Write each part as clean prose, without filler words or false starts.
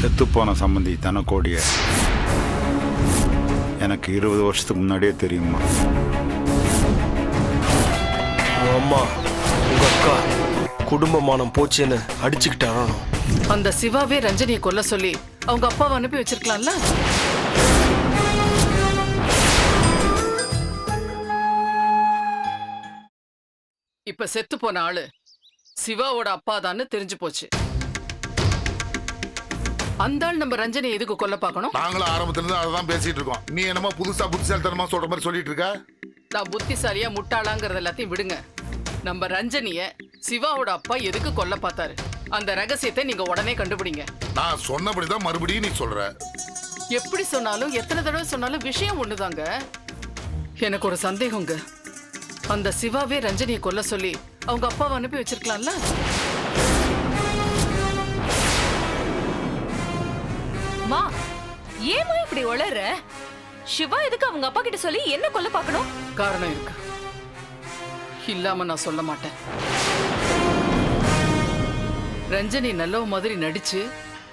செத்துப்போன சம்பந்தி தனக்கோடிய எனக்கு 20 வருஷத்துக்கு முன்னாடியே தெரியுமா. அம்மா உங்க அக்கா குடும்பமானம் போச்சுன்னு அடிச்சுக்கிட்டாரோ. அந்த சிவாவே ரஞ்சனியை கொல்ல சொல்லி அவங்க அப்பாவை அனுப்பி வச்சிருக்கலாம்ல. இப்ப செத்து போன ஆளு சிவாவோட அப்பா தான்னு தெரிஞ்சு போச்சு. அந்த ஆள் நம்ம ரஞ்சனை எதுக்கு கொல்ல பார்க்கணும்? நாங்களும் ஆரம்பத்துல இருந்து அதான் பேசிட்டு இருக்கோம். நீ என்னமோ புத்திசாலித்தனமா சொல்ற மாதிரி சொல்லிட்டு இருக்க. நான் புத்திசாலியா முட்டாளாங்கிறது எல்லாத்தையும் விடுங்க. நம்ம ரஞ்சனிய சிவாவோட அப்பா எதுக்கு கொல்ல பார்த்தாரு, அந்த ரகசியத்தை நீங்க உடனே கண்டுபிடிங்க. நான் சொன்னபடிதான் மறுபடியும் நீ சொல்ற. எப்படி சொன்னாலும் எத்தனை தடவை சொன்னாலும் விஷயம் ஒண்ணுதாங்க. எனக்கு ஒரு சந்தேகங்க. அந்த சிவாவே ரஞ்சனியை கொல்ல சொல்லி அவங்க அப்பாவை அனுப்பி வச்சிருக்கலாம்ல. மா ஏமா இப்படி உளற? சிவா எதுக்கு அவங்க அப்பா கிட்ட சொல்லி என்ன கொல்ல பார்க்கணும்? காரணம் இருக்கு, இல்லாம நான் சொல்ல மாட்டேன். ரஞ்சனி நல்லவ மாதிரி நடிச்சு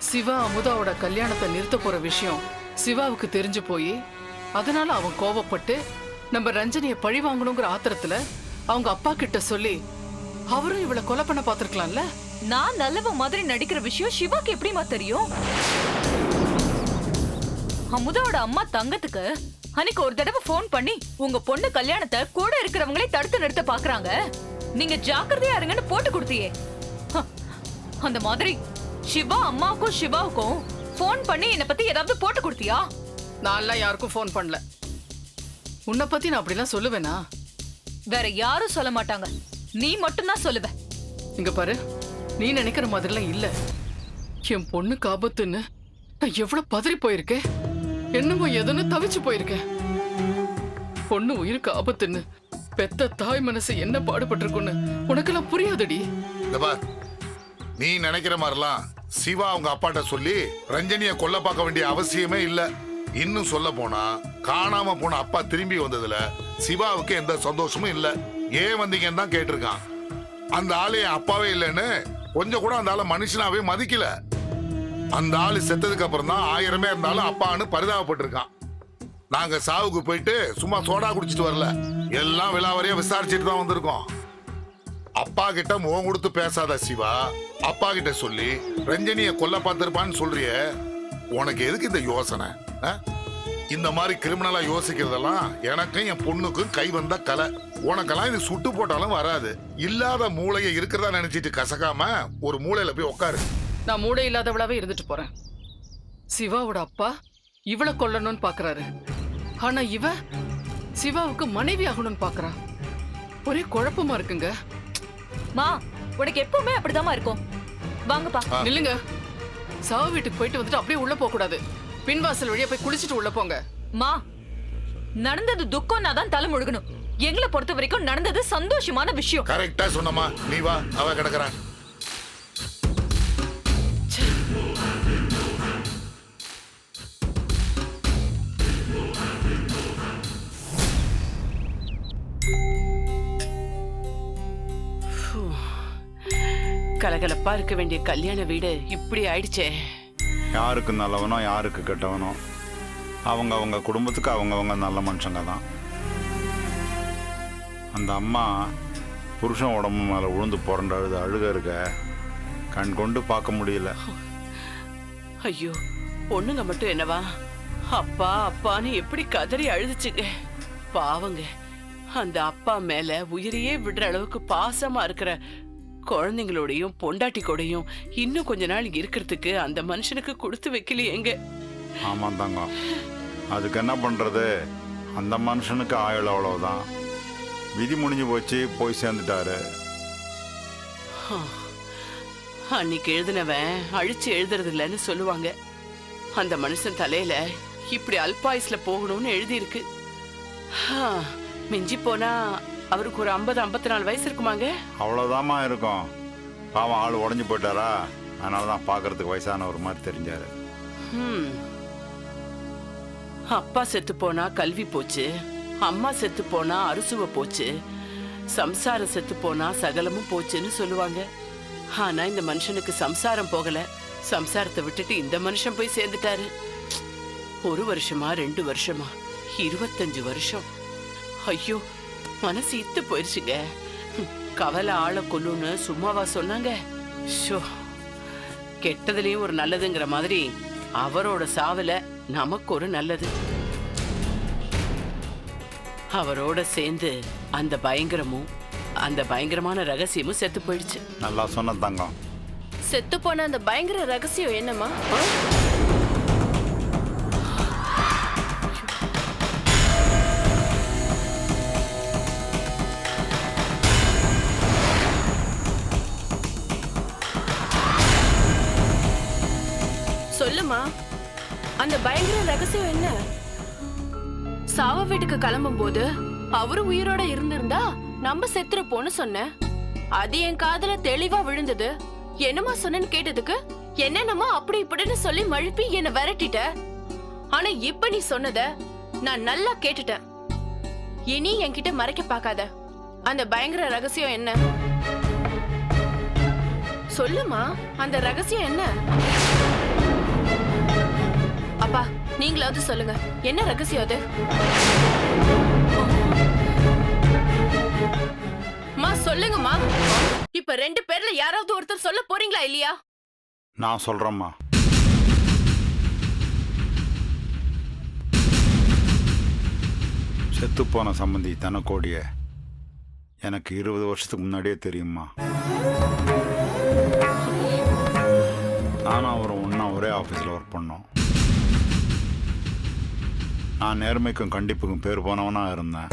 சிவா அமுதாவோட கல்யாணத்தை நிறுத்த போற விஷயம் சிவாவுக்கு தெரிஞ்சு போய் அதனால அவன் கோவப்பட்டு நம்ம ரஞ்சனியை பழி வாங்கணுங்கிற ஆத்திரத்துல அவங்க அப்பா கிட்ட சொல்லி அவரும் இவளை கொலை பண்ண பாத்திருக்கலாம்ல. நான் நல்லவ மாதிரி நடிக்கிற விஷயம் சிவாக்கு எப்படிமா தெரியும்? அமுதாவோட அம்மா தங்கத்துக்கு அன்னைக்கு ஒரு தடவை போன் பண்ணி உங்க பொண்ணு கல்யாணத்தை கூட இருக்கிறவங்களே தடுத்து நிறுத்த பாக்குறாங்க, நீங்க ஜாக்கிரதையா இருங்கன்னு போட்டு கொடுத்தியே. அந்த மாதிரி சிவா அம்மாவுக்கும் சிவாவுக்கும் போன் பண்ணி என்னை பத்தி ஏதாவது போட்டு கொடுத்தியா? நான் யாருக்கும் போன் பண்ணல. உன்னை பத்தி நான் அப்படிலாம் சொல்லுவேனா? வேற யாரும் சொல்ல மாட்டாங்க, நீ மட்டும்தான் சொல்லுவ. இங்க பாரு, நீ நினைக்கிற மாதிரிலாம் இல்ல. என் பொண்ணுக்கு ஆபத்துன்னு நான் எவ்வளவு பதறி போயிருக்கேன், என்னமோ எதுன்னு தவிச்சு போயிருக்கேன். பொண்ணு உயிருக்கு ஆபத்துன்னு பெத்த தாய் மனசு என்ன பாடுபட்டிருக்குன்னு உனக்கெல்லாம் புரியாதடி. நீ நினைக்கிற மாதிரிலாம் சிவா அவங்க அப்பாட்ட சொல்லி ரஞ்சனிய கொல்ல பார்க்க வேண்டிய அவசியமே இல்ல. இன்னும் சொல்ல போனா காணாம போன அப்பா திரும்பி வந்ததுல சிவாவுக்கு எந்த சந்தோஷமும் இல்ல. ஏன் வந்தீங்கன்னு தான் கேட்டிருக்கான். அந்த ஆளு என் அப்பாவே இல்லைன்னு கொஞ்சம் கூட அந்த ஆளை மனுஷனாவே மதிக்கல. அந்த ஆளு செத்ததுக்கு அப்புறம் தான் 1000 இருந்தாலும் அப்பான்னு பரிதாபப்பட்டிருக்கான். நாங்க சாவுக்கு போயிட்டு சும்மா சோடா குடிச்சிட்டு வரல, எல்லாம் விலாவரியா விசாரிச்சுட்டு தான் வந்திருக்கோம். அப்பா கிட்ட முகம் கொடுத்து பேசாத சிவா, அப்பா கிட்ட சொல்லி ரஞ்சனிய கொல்ல பார்த்திருப்பான்னு சொல்றிய. உனக்கு எதுக்கு இந்த யோசனை? இந்த மாதிரி கிரிமினலா யோசிக்கிறதெல்லாம் எனக்கும் என் பொண்ணுக்கும் கை வந்த கலை. உனக்கெல்லாம் இது சுட்டு போட்டாலும் வராது. இல்லாத மூளையை இருக்கிறதா நினைச்சிட்டு கசக்காம ஒரு மூளையில போய் உட்காரு. நான் மூளை இல்லாதவளாவே இருந்துட்டு போறேன். சிவாவோட அப்பா இவளை கொல்லணும்னு பாக்குறாரு, ஆனா இவ சிவாவுக்கு மனைவி ஆகணும்னு பாக்குறா. ஒரே குழப்பமா இருக்குங்க. மா உனக்கு எப்பவுமே அப்படிதாமா இருக்கும். வாங்கப்பா. நில்லுங்க. சாவு வீட்டுக்கு போயிட்டு வந்துட்டு அப்படியே உள்ள போக கூடாது. பின்வாசல் வழியா போய் குளிச்சுட்டு உள்ள போங்க. மா நடந்தது துக்கம்னா தான் தலை முழுகணும். எங்களை பொறுத்த வரைக்கும் நடந்தது சந்தோஷமான விஷயம். கரெக்டா சொன்னமா. நீ வா, அவ கிடக்குறான். கலகலப்பா இருக்க வேண்டிய கல்யாண வீடு இப்படி ஆயிடுச்சே. யாருக்கு நல்லவனோ யாருக்கு கெட்டவனோ அவங்க குடும்பத்துக்கு அவங்க நல்ல மனுஷங்க தான். அந்த அம்மா புருஷன் உடம்பு மேலே விழுந்து புரண்டு அழுக இருக்க கண் கொண்டு பார்க்க முடியல. ஐயோ, பொண்ணுங்க மட்டும் என்னவா, அப்பா அப்பான்னு எப்படி கதறி அழுதுச்சுங்க. பாவங்க, அந்த அப்பா மேல உயிரையே விடுற அளவுக்கு பாசமா இருக்கிற குழந்தைங்களோடையும் பொண்டாட்டி கூடையும் இன்னும் கொஞ்ச நாள் இருக்கிறதுக்கு அந்த மனுஷனுக்கு கொடுத்து வைக்கலையேங்க. ஆமாம் தாங்க, அதுக்கு என்ன பண்றது? அந்த மனுஷனுக்கு ஆயுள் அவ்வளவுதான். விதி முடிஞ்சு போச்சு, போய் சேர்ந்துட்டாரு. அன்னைக்கு எழுதினவன் அழிச்சு எழுதுறது இல்லைன்னு சொல்லுவாங்க. அந்த மனுஷன் தலையில இப்படி அல்பாயுஸ்ல போகணும்னு எழுதியிருக்கு. மிஞ்சி போனா அவருக்கு ஒரு 50-54 வயசு இருக்குமாங்க. அவ்வளோதாமா இருக்கும். பாவம், ஆள் உடஞ்சி போயிட்டாரா, அதனால தான் பார்க்கறதுக்கு வயசான ஒரு மாதிரி தெரிஞ்சாரு. அப்பா செத்து போனா கல்வி போச்சு, அம்மா செத்து போனா அறுசுவை போச்சு, சம்சாரம் செத்து போனா சகலமும் போச்சுன்னு சொல்லுவாங்க. ஆனா இந்த மனுஷனுக்கு சம்சாரம் போகல, சம்சாரத்தை விட்டுட்டு இந்த மனுஷன் போய் சேர்ந்துட்டாரு. 1 வருஷமா 2 வருஷமா 25 வருஷம். ஐயோ, மனசு இத்து போயிருச்சுங்க. கவலை ஆளை கொல்லுன்னு சும்மாவா சொன்னாங்க? ஷோ, கெட்டதுலயும் ஒரு நல்லதுங்கிற மாதிரி அவரோட சாவுல நமக்கு ஒரு நல்லது. அவரோட சேர்ந்து அந்த பயங்கரமும் அந்த பயங்கரமான ரகசியமும் செத்து போயிடுச்சு. நல்லா சொன்ன தங்கம். செத்து போன அந்த பயங்கர ரகசியம் என்னம்மா? சொல்லுமா, அந்த பயங்கர ரகசியம் என்ன? சாவ வீட்டுக்கு கிளம்பும் போது அவரு உயிரோட இருந்திருந்தா நம்ம செத்துருப்போன்னு சொன்ன. அது என் காதுல தெளிவா விழுந்தது. என்னமா சொன்னேன்னு கேட்டதுக்கு என்னென்னமோ அப்படி இப்படின்னு சொல்லி மழுப்பி என்ன விரட்டிட்ட. ஆனா இப்ப நீ சொன்னத நான் நல்லா கேட்டுட்டேன். இனி என்கிட்ட மறைக்க பார்க்காத. அந்த பயங்கர ரகசியம் என்ன? சொல்லுமா, அந்த ரகசியம் என்ன? அப்பா, நீங்களாவது சொல்லுங்க, என்ன ரகசியம் அது? சொல்லுங்கம்மா. இப்ப 2 பேர்ல யாராவது ஒருத்தர் சொல்ல போறீங்களா இல்லையா? நான் சொல்றேம்மா. செத்துப்போன சம்பந்தி தனக்கோடிய எனக்கு 20 வருஷத்துக்கு முன்னாடியே தெரியுமா. நானும் அவரும் ஒன்றா ஒரே ஆஃபீஸில் ஒர்க் பண்ணோம். நான் நேர்மைக்கும் கண்டிப்புக்கும் பேர் போனவனாக இருந்தேன்.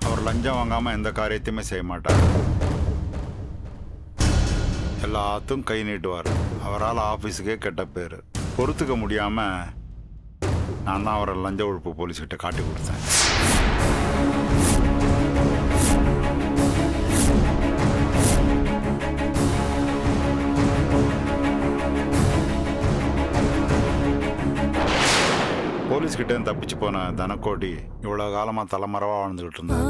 அவர் லஞ்சம் வாங்காமல் எந்த காரியத்தையுமே செய்ய மாட்டார். எல்லாத்துக்கும் கை நீட்டுவார். அவரால் ஆஃபீஸுக்கே கெட்ட பேர். பொறுத்துக்க முடியாமல் நான் தான் அவரை லஞ்ச ஒழிப்பு போலீஸ்கிட்ட காட்டி கொடுத்தேன். போலீஸ்கிட்ட தப்பிச்சு போன தனக்கோடி இவ்வளோ காலமாக தலைமறைவாக வாழ்ந்துக்கிட்டு இருந்தார்.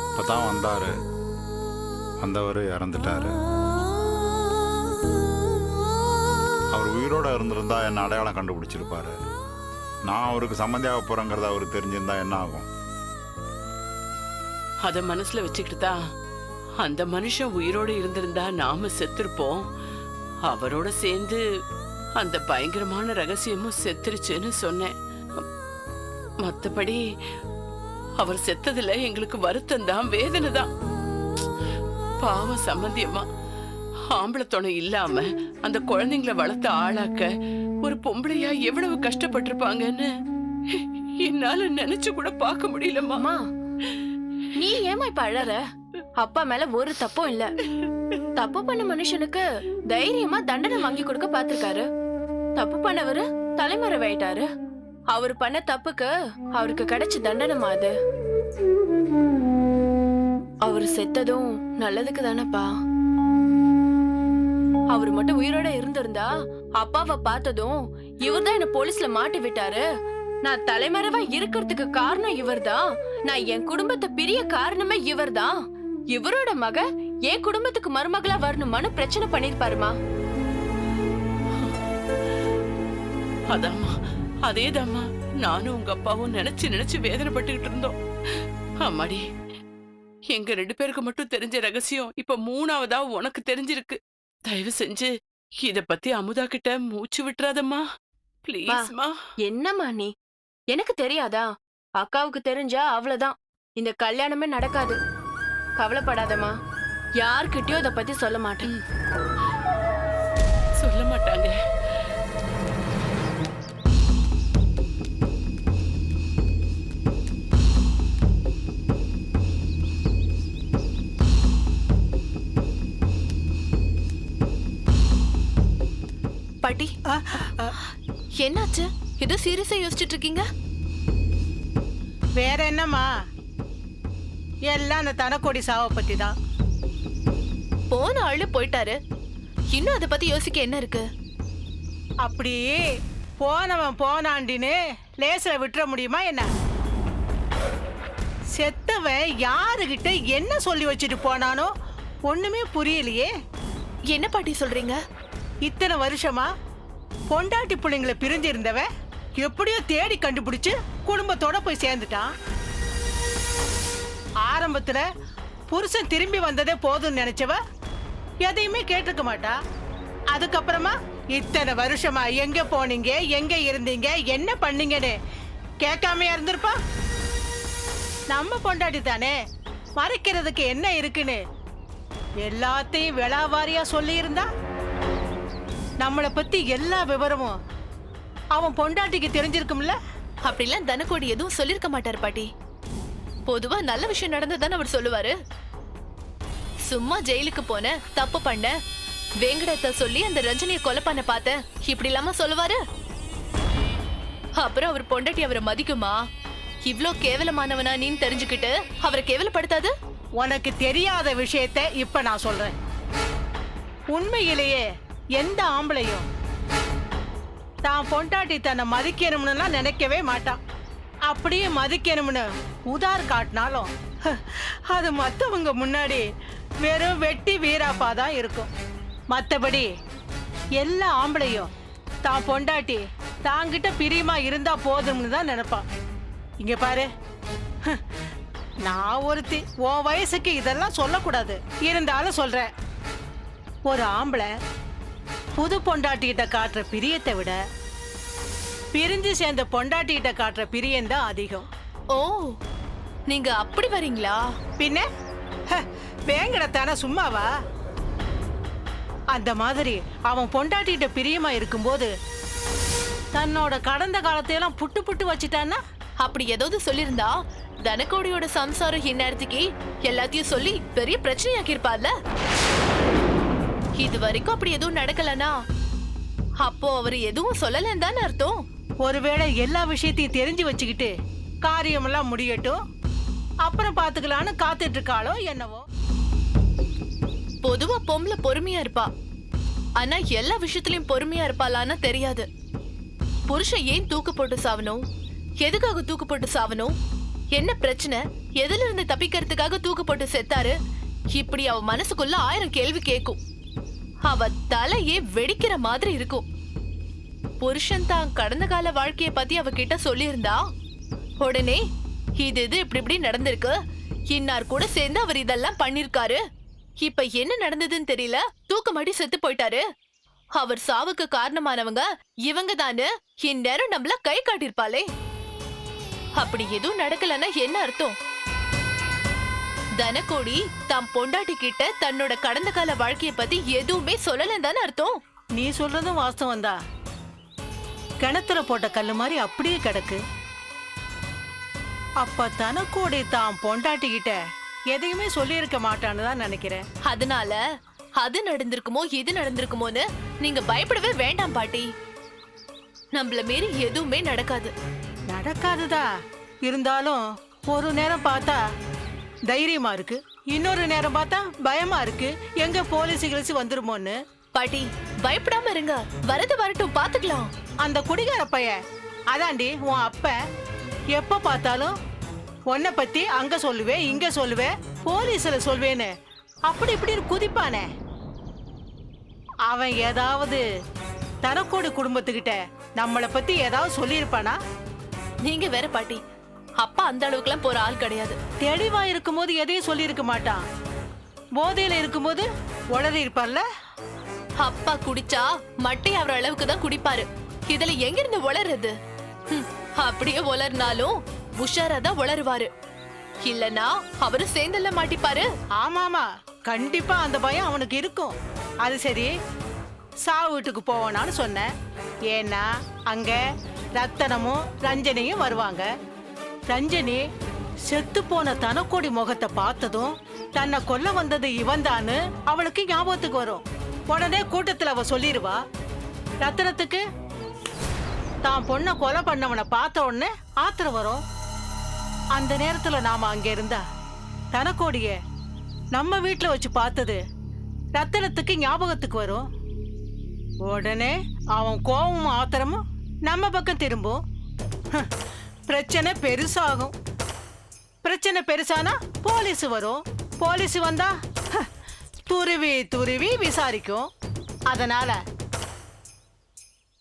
இப்போ தான் வந்தவர் இறந்துட்டாரு. அவர் உயிரோடு இருந்திருந்தா என்ன அடையாளம் கண்டுபிடிச்சிருப்பாரு. நான் அவருக்கு சம்மந்தியாக போகிறேங்கிறத அவருக்கு தெரிஞ்சிருந்தா என்ன ஆகும்? அத மனசுல வச்சுக்கிட்டு தான் அந்த மனுஷன் உயிரோடு இருந்திருந்தா நாம செத்துருப்போம். அவரோட சேர்ந்து அந்த பயங்கரமான ரகசியமும் செத்துருச்சுன்னு சொன்னேன். மத்தபடி அவர் செத்ததுல எங்களுக்கு வருத்தம் தான், வேதனை தான். பாவம் சம்பந்தியம்மா, ஆம்பளை துணை இல்லாம அந்த குழந்தைங்களை வளர்த்து ஆளாக்க ஒரு பொம்பளையா எவ்வளவு கஷ்டப்பட்டிருப்பாங்கன்னு என்னால நினைச்சு கூட பார்க்க முடியலம்மா. நீ ஏமா இப்ப அழற? அப்பா மேல ஒரு தப்பும் இல்ல. தப்பு பண்ண மனுஷனுக்கு தைரியமா தண்டனை வாங்கி கொடுக்க பாத்துருக்காரு. தப்பு பண்ணவரு தலைமறைவாயிட்டாரு. அவரு பண்ண தப்புக்கு அவருக்கு கிடைச்ச தண்டனைமா அது. அவரு செத்ததும் நல்லதுக்கு தானப்பா. அவரு மட்டும் உயிரோட இருந்திருந்தா அப்பாவை பார்த்ததும் இவர்தான் என்ன போலீஸ்ல மாட்டி விட்டாரு, நான் தலைமறைவா இருக்கிறதுக்கு காரணம் இவர்தான், நான் என் குடும்பத்தை பிரிய காரணமே இவர்தான், இவரோட மக என் குடும்பத்துக்கு மருமகளா வரணுமான்னு பிரச்சனை பண்ணிருப்பாருமா. அதாம்மா, அதேதாம்மா நானும் உங்க அப்பாவும் நினைச்சு வேதனைப்பட்டுக்கிட்டு இருந்தோம். அம்மாடி, எங்க 2 பேருக்கு மட்டும் தெரிஞ்ச ரகசியம் இப்ப 3ஆவதா உனக்கு தெரிஞ்சிருக்கு. தயவு செஞ்சு இத பத்தி அமுதா கிட்ட மூச்சு விட்டுறாதம்மா, ப்ளீஸ்மா. என்னம்மா நீ? எனக்கு தெரியாதா? அக்காவுக்கு தெரிஞ்சா அவ்வளவுதான், இந்த கல்யாணமே நடக்காது. கவலைப்படாதம்மா, யார்கிட்டயும் இத பத்தி சொல்ல மாட்டேன். சொல்ல மாட்டாங்க. பாட்டி, என்னாச்சு? ஏதோ சீரியஸா யோசிச்சுட்டு இருக்கீங்க? வேற என்னம்மா, எல்லாம் அந்த தனக்கோடி சாவை பத்தி தான். போன ஆளு போயிட்டாரு, இன்னும் அதை பத்தி யோசிக்க என்ன இருக்கு? அப்படியே போனவன் போனாண்டின்னு லேசில விட்டுற முடியுமா என்ன? செத்தவன் யாருகிட்ட என்ன சொல்லி வச்சுட்டு போனானோ ஒண்ணுமே புரியலையே. என்ன பாட்டி சொல்றீங்க? இத்தனை வருஷமா பொண்டாட்டி பிள்ளைங்களை பிரிஞ்சு இருந்தவன் எப்படியோ தேடி கண்டுபிடிச்சு குடும்பத்தோட போய் சேர்ந்துட்டான். ஆரம்பத்துல புருஷன் திரும்பி வந்ததே போதும்னு நினைச்சவ எதையுமே கேட்டிருக்க மாட்டா. அதுக்கப்புறமா இத்தனை வருஷமா எங்க போனீங்க, எங்க இருந்தீங்க, என்ன பண்ணீங்கன்னு கேட்காமையா இருந்திருப்பா. நம்ம பொண்டாட்டி தானே, மறைக்கிறதுக்கு என்ன இருக்குன்னு எல்லாத்தையும் விளாவாரியா சொல்லி இருந்தா நம்மளை பத்தி எல்லா விவரமும் அவன் பொண்டாட்டிக்கு தெரிஞ்சிருக்கும்ல. அப்படிலாம் தனக்கோடி எதுவும் சொல்லிருக்க மாட்டாரு பாட்டி. பொதுவா நல்ல விஷயம் நடந்ததானே அவர் சொல்லுவாரு. சும்மா ஜெயிலுக்கு போன, தப்பு பண்ண, வேங்கடத்தை சொல்லி அந்த ரஞ்சனியை கொலை பண்ண பார்த்த, இப்படி இல்லாம சொல்லுவாரு. அப்புறம் அவர் பொண்டாட்டி அவரை மதிக்குமா? இவ்ளோ கேவலமானவனா நீன்னு தெரிஞ்சுக்கிட்டு அவரை கேவலப்படுத்தாது? உனக்கு தெரியாத விஷயத்தை இப்ப நான் சொல்றேன். உண்மையிலேயே எந்த ஆம்பளையும் தான் பொண்டாட்டி தன்னை மதிக்கணும்னுலாம் நினைக்கவே மாட்டான். அப்படியே மதிக்கணும்னு உதார் காட்டினாலும் அது மத்தவங்க முன்னாடி வெறும் வெட்டி வீராப்பா தான் இருக்கும். மத்தபடி எல்லா ஆம்பளையும் தான் பொண்டாட்டி தாங்கிட்ட பிரியமா இருந்தா போதும்னு தான் நினைப்பான். இங்க பாரு, நான் ஒருத்தி உன் வயசுக்கு இதெல்லாம் சொல்லக்கூடாது, இருந்தாலும் சொல்றேன். ஒரு ஆம்பளை புது பொண்டாட்டிகிட்ட காட்டுற பிரியத்தை விட பிரிஞ்சு சேர்ந்த பொண்டாட்டிகிட்ட காட்டுற பிரியம்தான் அதிகம். ஓ, நீங்க அப்படி வரீங்களா? பின்ன வேங்கடத்தான சும்மாவா? அந்த மாதிரி அவன் பொண்டாட்டிகிட்ட பிரியமா இருக்கும்போது தன்னோட கடந்த காலத்தையெல்லாம் புட்டு புட்டு வச்சுட்டான்னா? அப்படி ஏதாவது சொல்லிருந்தா தனக்கோடியோட சம்சாரம் இந்நேரத்துக்கு எல்லாத்தையும் சொல்லி பெரிய பிரச்சனையாக்கி இருப்பார்ல. இது வரைக்கும் அப்படி எதுவும் நடக்கலனா அப்போ அவர் எதுவும் சொல்லலன்னு தானே அர்த்தம். ஒருவேளை எல்லா விஷயத்தையும் தெரிஞ்சு வச்சுக்கிட்டு காரியமெல்லாம் முடியட்டும் அப்புறம் பாத்துக்கலான்னு காத்துட்டு இருக்காளோ என்னவோ. பொதுவா பொம்பளை பொறுமையா இருப்பா, ஆனா எல்லா விஷயத்திலயும் பொறுமையா இருப்பாளான்னு தெரியாது. புருஷன் ஏன் தூக்கு போட்டு சாவணும், எதுக்காக தூக்கு போட்டு சாவணும், என்ன பிரச்சனை, எதுல இருந்து தப்பிக்கிறதுக்காக தூக்கு போட்டு செத்தாரு, இப்படி அவ மனசுக்குள்ள 1000 கேள்வி கேட்கும். அவ தலையே வெடிக்கிற மாதிரி இருக்கும். புருஷன் தான் கடந்த கால வாழ்க்கைய பத்தி அவகிட்ட சொல்லியிருந்தா உடனே இது இப்படி இப்படி நடந்திருக்கு, இன்னார் கூட சேர்ந்து அவர் இதெல்லாம் பண்ணிருக்காரு, இப்ப என்ன நடந்ததுன்னு தெரியல, தூக்கமாடி செத்து போயிட்டாரு, அவர் சாவுக்கு காரணமானவங்க இவங்க தானு இந்நேரம் நம்மள கை காட்டிருப்பாளே. அப்படி எதுவும் நடக்கலன்னா என்ன அர்த்தம்? தனக்கோடி தாம் பொண்டாட்டி கிட்ட தன்னோட கடந்த கால வாழ்க்கைய பத்தி எதுவுமே சொல்லலன்னு தானே அர்த்தம். நீ சொல்றதும் வாஸ்தவம் தான். கிணத்துல போட்ட கல்லு மாதிரி அப்படியே கிடக்கு. அப்ப தனக்கோடி தாம் பொண்டாட்டி கிட்ட எதையுமே சொல்லியிருக்க மாட்டான்னு தான் நினைக்கிறேன். அதனால அது நடந்திருக்குமோ இது நடந்திருக்குமோன்னு நீங்க பயப்படவே வேண்டாம் பாட்டி. நம்மள மீறி எதுவுமே நடக்காது. நடக்காதுதா, இருந்தாலும் ஒரு நேரம் பார்த்தா தைரியமா இருக்கு, இன்னொரு நேரம் பார்த்தா பயமா இருக்கு, எங்க போலீஸ் கிழிச்சு வந்துருமோன்னு. பாட்டி பயப்படாம இருங்க, வரது வரட்டும் பாத்துக்கலாம். அந்த குடிகார பையன் அதாண்டி உன் அப்ப, எப்ப பார்த்தாலும் உன்னை பத்தி அங்க சொல்லுவேன் இங்க சொல்லுவேன் போலீஸ்ல சொல்வேன்னு அப்படி இப்படி குதிப்பானே. அவன் ஏதாவது தனக்கோடி குடும்பத்துக்கிட்ட நம்மளை பத்தி ஏதாவது சொல்லியிருப்பானா? நீங்க வேற பாட்டி, அப்பா அந்த அளவுக்குலாம் போற ஆள் கிடையாது. தெளிவா இருக்கும்போது எதையும் சொல்லியிருக்க மாட்டான், போதையில இருக்கும்போது உளறி இருப்பான்ல. அப்பா குடிச்சா மட்டை ஆவற அளவுக்கு தான் குடிப்பாரு, இதுல எங்க இருந்து உளறது? அப்படியே உளர்னாலும் உஷாரா தான் உளருவாரு, இல்லனா அவரு சேர்ந்தல்ல மாட்டிப்பாரு. ஆமாமா, கண்டிப்பா அந்த பயம் அவனுக்கு இருக்கும். அது சரி, சாவு வீட்டுக்கு போவானான்னு சொன்னேன். ஏன்னா அங்க ரத்தனமும் ரஞ்சனியும் வருவாங்க. ரஞ்சனி செத்து போன தனக்கோடி முகத்தை பார்த்ததும் தன்னை கொல்ல வந்தது இவன்தான்னு அவளுக்கு ஞாபகத்துக்கு வரும். உடனே கூட்டத்துல அவ சொல்லிடுவா. ரத்தனத்துக்கு தான் பொண்ணை கொலை பண்ணவனை பார்த்த உடனே ஆத்திரம் வரும். அந்த நேரத்துல நாம அங்க இருந்தா தனக்கோடிய நம்ம வீட்டுல வச்சு பார்த்தது ரத்தனத்துக்கு ஞாபகத்துக்கு வரும். உடனே அவன் கோபமும் ஆத்திரமும் நம்ம பக்கம் திரும்பும். பிரச்சனை பெருசாகும். பிரச்சனை பெருசானா போலீஸ் வரும். போலீஸ் வந்தா துருவி துருவி விசாரிக்கும். அதனால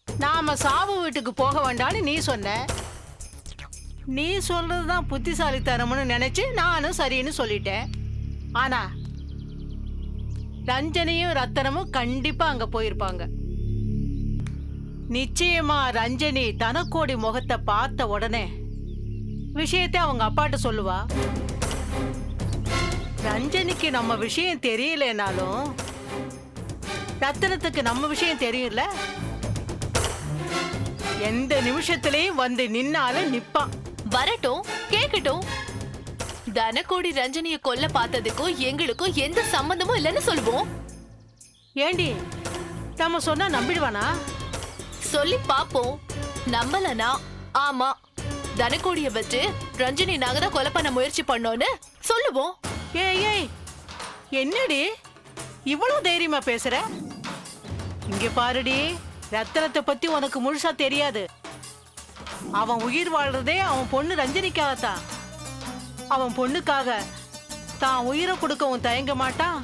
நாம சாவு வீட்டுக்கு போக வேண்டாம்னு நீ சொன்ன. நீ சொல்றதுதான் புத்திசாலித்தனம்னு நினைச்சு நானும் சரின்னு சொல்லிட்டேன். ஆனா ரஞ்சனியும் ரத்தனமும் கண்டிப்பா அங்க போயிருப்பாங்க. நிச்சயமா ரஞ்சனி தனக்கோடி முகத்தை பார்த்த உடனே விஷயத்தை அவங்க அப்பாட்ட சொல்லுவா. ரஞ்சனிக்கு நம்ம விஷயம் தெரியலனாலும் ரத்தனத்துக்கு நம்ம விஷயம் தெரியும்ல. எந்த நிமிஷத்திலையும் வந்து நின்னாலும் நிப்பான். வரட்டும், கேக்கட்டும். தனக்கோடி ரஞ்சனிய கொல்ல பார்த்ததுக்கும் எங்களுக்கும் எந்த சம்பந்தமும் இல்லைன்னு சொல்லுவோம். ஏண்டி நம்ம சொன்னா நம்பிடுவானா? சொல்லி பாப்போம். நம்பலனா ஆமா தனக்கோடிய வச்சு ரஞ்சனி நாங்க தான் கொலை பண்ண முயற்சி பண்ணோன்னு சொல்லுவோம். ஏய் ஏய், என்னடி இவ்வளவு தைரியமா பேசுற? இங்க பாருடி, ரத்தனத்தை பத்தி உனக்கு முழுசா தெரியாது. அவன் உயிர் வாழ்றதே அவன் பொண்ணு ரஞ்சனிக்காகத்தான். அவன் பொண்ணுக்காக தான் உயிரை கொடுக்கவும் தயங்க மாட்டான்.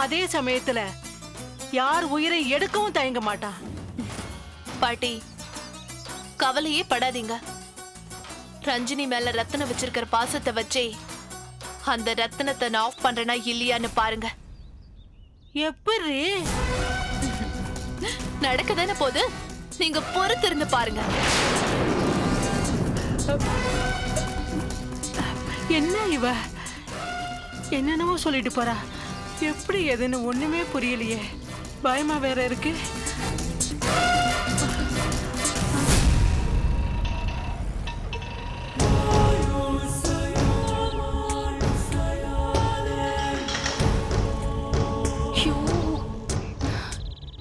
அதே சமயத்துல யார் உயிரை எடுக்கவும் தயங்க மாட்டான். பாட்டி, கவலையே படாதீங்க. ரஞ்சினி மேல ரத்தனம் வச்சிருக்கிற பாசத்தை வச்சே அந்த ரத்தனத்தை நான் ஆஃப் பண்றேனா இல்லையான்னு பாருங்க. எப்படி நடக்கதானே போது, நீங்க பொறுத்திருந்து பாருங்க. என்ன இவ என்னென்னவோ சொல்லிட்டு போறா. எப்படி எதுன்னு ஒண்ணுமே புரியலையே. பயமா வேற இருக்கு.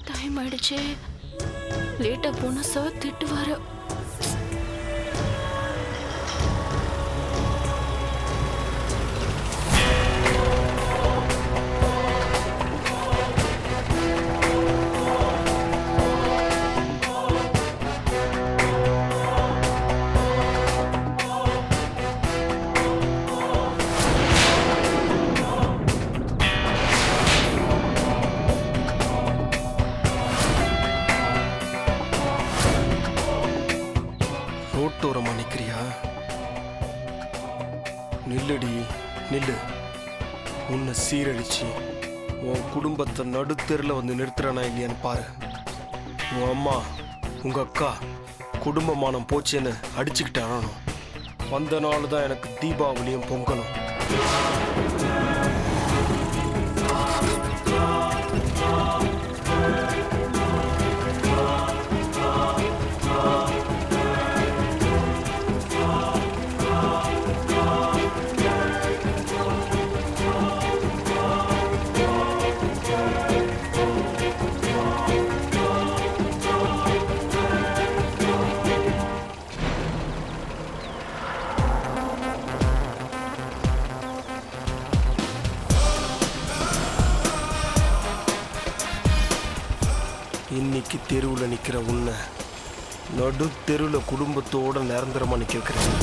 டைம் ஆயிடுச்சு. லேட்டா போனா சார் திட்டுவாரு. ரோட்டோரமா நிக்கிறியா? நில்லுடி நில்லு. உன்னை சீரழிச்சு உன் குடும்பத்தை நடுத்தெருல வந்து நிறுத்துறானா இல்லையான்னு பாரு. உன் அம்மா உங்க அக்கா குடும்பமானம் போச்சேன்னு அடிச்சுக்கிட்டானோ வந்த நாள் தான் எனக்கு தீபாவளியும் பொங்கலும். இன்னைக்கு தெருவில் நிற்கிற உன்னை நடு தெருவில் குடும்பத்தோட நிரந்தரமாக நிற்க வைக்கிறேன்.